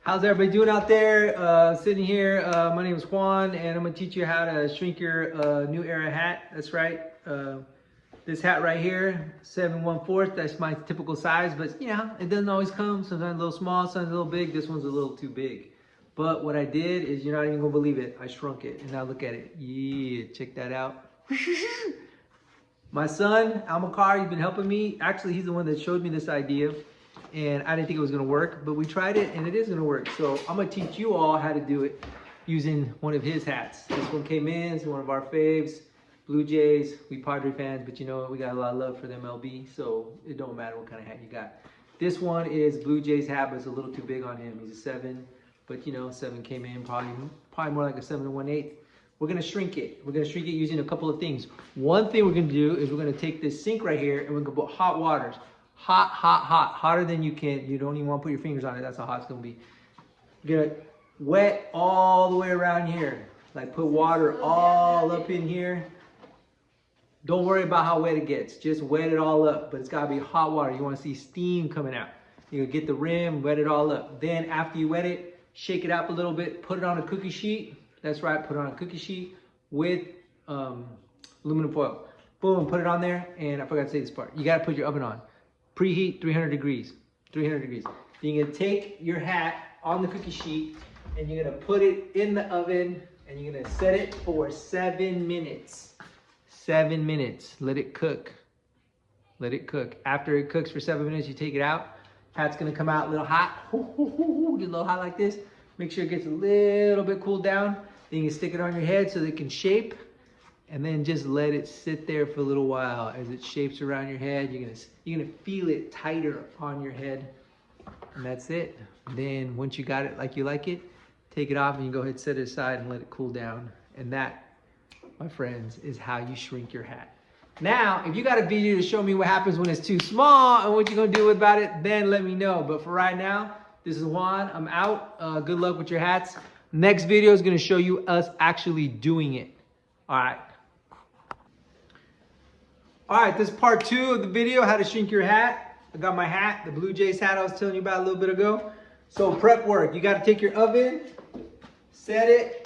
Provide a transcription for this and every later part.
How's everybody doing out there? Sitting here, my name is Juan, and I'm gonna teach you how to shrink your New Era hat. That's right. This hat right here, 7/1/4. That's my typical size, but it doesn't always come. Sometimes a little small, sometimes a little big. This one's a little too big. But what I did is, you're not even gonna believe it. I shrunk it, and now look at it. Yeah, check that out. My son, Almakar, he's been helping me. Actually, he's the one that showed me this idea. And I didn't think it was gonna work, but we tried it and it is gonna work. So I'm gonna teach you all how to do it using one of his hats. This one came in, it's one of our faves, Blue Jays. We Padre fans, but you know what? We got a lot of love for the MLB, so it don't matter what kind of hat you got. This one is Blue Jays hat, but it's a little too big on him. He's a 7, but 7 came in, probably more like a 7 1/8. We're gonna shrink it. We're gonna shrink it using a couple of things. One thing we're gonna do is we're gonna take this sink right here and we're gonna put hot waters. Hot, hot, hot, hotter than you can. You don't even want to put your fingers on it. That's how hot it's gonna be. You're gonna wet all the way around here. Like put water all up in here. Don't worry about how wet it gets. Just wet it all up. But it's gotta be hot water. You want to see steam coming out. You're gonna get the rim, wet it all up. Then after you wet it, shake it up a little bit. Put it on a cookie sheet. That's right. Put it on a cookie sheet with aluminum foil. Boom. Put it on there. And I forgot to say this part. You gotta put your oven on. Preheat 300 degrees, 300 degrees. Then you're gonna take your hat on the cookie sheet and you're gonna put it in the oven and you're gonna set it for 7 minutes. 7 minutes, let it cook. Let it cook. After it cooks for 7 minutes, you take it out. Hat's gonna come out a little hot, get a little hot like this. Make sure it gets a little bit cooled down. Then you can stick it on your head so that it can shape. And then just let it sit there for a little while. As it shapes around your head, you're gonna feel it tighter on your head. And that's it. Then once you got it like you like it, take it off and you go ahead and set it aside and let it cool down. And that, my friends, is how you shrink your hat. Now, if you got a video to show me what happens when it's too small and what you're gonna do about it, then let me know. But for right now, this is Juan, I'm out. Good luck with your hats. Next video is gonna show you us actually doing it. All right. All right, this is part 2 of the video, how to shrink your hat. I got my hat, the Blue Jays hat I was telling you about a little bit ago. So prep work, you gotta take your oven, set it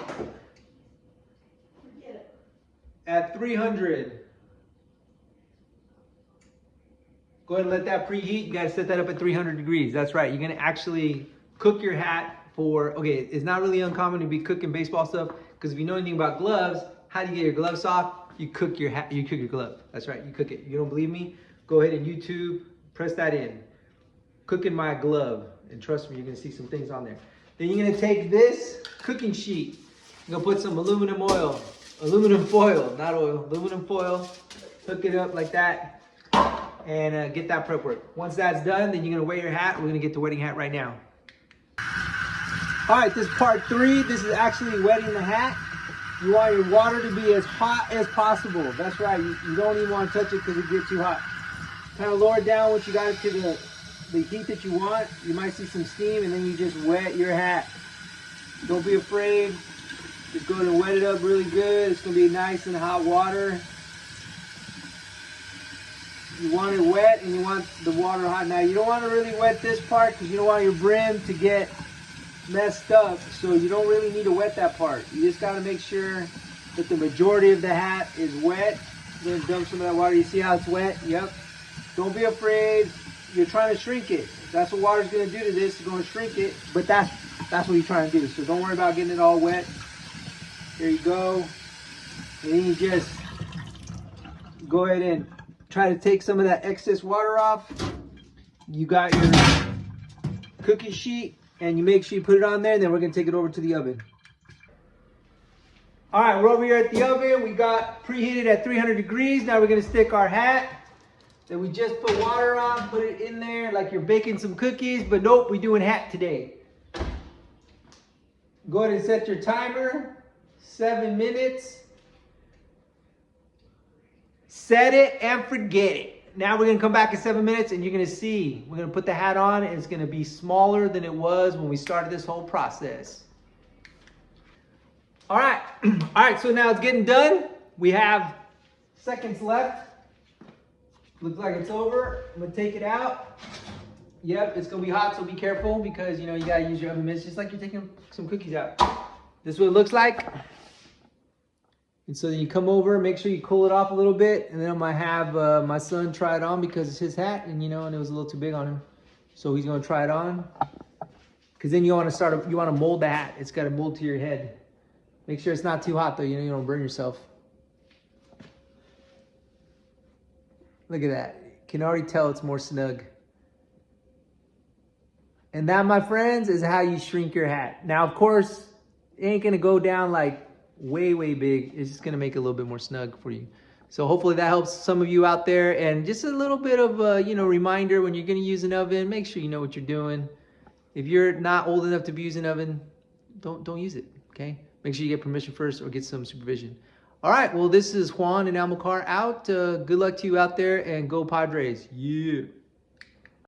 at 300. Go ahead and let that preheat. You gotta set that up at 300 degrees. That's right, you're gonna actually cook your hat for, okay, it's not really uncommon to be cooking baseball stuff, because if you know anything about gloves, how do you get your gloves soft? You cook your hat, you cook your glove. That's right, you cook it. You don't believe me? Go ahead and YouTube, press that in. Cooking my glove. And trust me, you're gonna see some things on there. Then you're gonna take this cooking sheet. You're gonna put some aluminum foil, not oil, aluminum foil. Hook it up like that and get that prep work. Once that's done, then you're gonna wear your hat. We're gonna get to wetting hat right now. All right, this is part 3. This is actually wetting the hat. You want your water to be as hot as possible. That's right, you don't even want to touch it because it gets too hot. Kind of lower it down once you got it to the heat that you want. You might see some steam and then you just wet your hat. Don't be afraid. Just go ahead and wet it up really good. It's going to be nice and hot water. You want it wet and you want the water hot. Now you don't want to really wet this part because you don't want your brim to get messed up, so you don't really need to wet that part. You just got to make sure that the majority of the hat is wet. Then dump some of that water. You see how it's wet? Yep. Don't be afraid. You're trying to shrink it. That's what water's going to do to this. It's going to shrink it, but that's what you're trying to do. So don't worry about getting it all wet. There you go. And then you just go ahead and try to take some of that excess water off. You got your cookie sheet. And you make sure you put it on there, and then we're gonna take it over to the oven. All right, we're over here at the oven. We got preheated at 300 degrees. Now we're gonna stick our hat that we just put water on, put it in there like you're baking some cookies, but nope, we're doing hat today. Go ahead and set your timer, 7 minutes. Set it and forget it. Now we're gonna come back in 7 minutes and you're gonna see, we're gonna put the hat on and it's gonna be smaller than it was when we started this whole process. All right, so now it's getting done. We have seconds left. Looks like it's over. I'm gonna take it out. Yep, it's gonna be hot, so be careful because you know you gotta use your oven mitts just like you're taking some cookies out. This is what it looks like. And so then you come over, make sure you cool it off a little bit, and then I'm gonna have my son try it on because it's his hat, and you know, and it was a little too big on him. So he's gonna try it on. Cause then you wanna mold the hat. It's gotta mold to your head. Make sure it's not too hot though, you know, you don't burn yourself. Look at that. You can already tell it's more snug. And that, my friends, is how you shrink your hat. Now, of course, it ain't gonna go down like way, way big. It's just gonna make it a little bit more snug for you. So hopefully that helps some of you out there. And just a little bit of, you know, reminder when you're gonna use an oven, make sure you know what you're doing. If you're not old enough to be using an oven, don't use it, okay? Make sure you get permission first or get some supervision. All right, well, this is Juan and Almacar out. Good luck to you out there, and go Padres. Yeah.